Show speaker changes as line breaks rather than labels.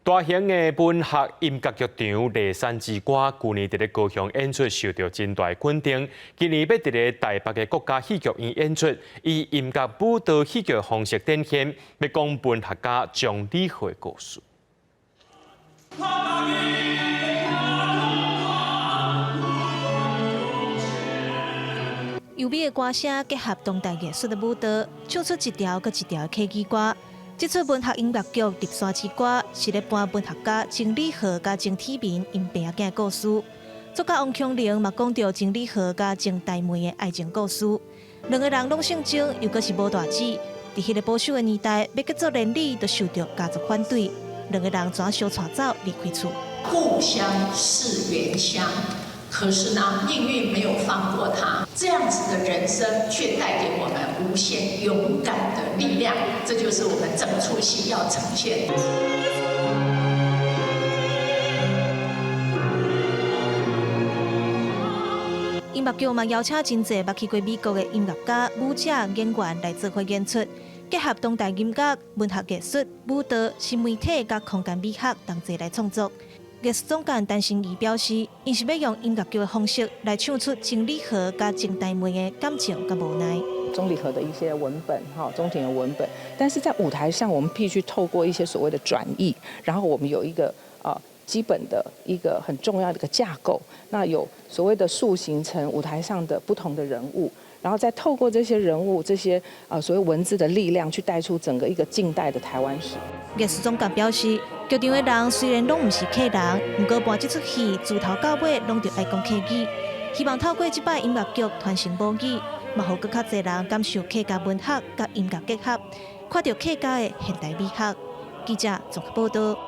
大型的文学音乐剧场《骊山之歌》去年伫咧高雄演出，受到真大肯定。今年要伫咧台北的国家戏剧院演出，以音乐舞蹈戏剧方式展现，要讲文学家张理和的故事。
优美的歌声结合当代艺术的舞蹈，唱出一条搁一条的客家歌。这出文学音乐剧《骊山之歌》是咧播文学家曾理和甲曾体民因爸仔的故事。作家王强玲嘛讲到曾理和甲曾大妹的爱情故事。两个人拢姓曾，又搁是无大子。伫迄个保守的年代，要结做连理，都受到家族反对。两个人怎相带走离开厝？
故乡是原乡。 可是呢，命运没有放过他，这样子的人生却带给我们无限勇敢的力量，这就是我们整出戏要呈现的。
音乐剧嘛邀请真侪捌去过美国的音乐家、舞者、演员来做伙演出，结合当代音乐、文学艺术、舞蹈、新媒体甲空间美学同齐来创作。 艺术总监陈心怡表示，因是要用音乐剧的方式来唱出曾理和甲曾大妹的感情甲无奈。
钟理和的一些文本，钟庭的文本，但是在舞台上，我们必须透过一些所谓的转译，然后我们有一个基本的一个很重要的一个架构，那有所谓的塑形成舞台上的不同的人物。 然后再透过这些人物、这些所谓文字的力量，去带出整个一个近代的台湾史。
艺术总监表示，剧场的人虽然拢唔是客人，不过办这出戏自头到尾拢着爱讲客语，希望透过这摆音乐剧传承母语，嘛，互更较侪人感受客家文学甲音乐结合，看到客家的现代美学。记者综合报道。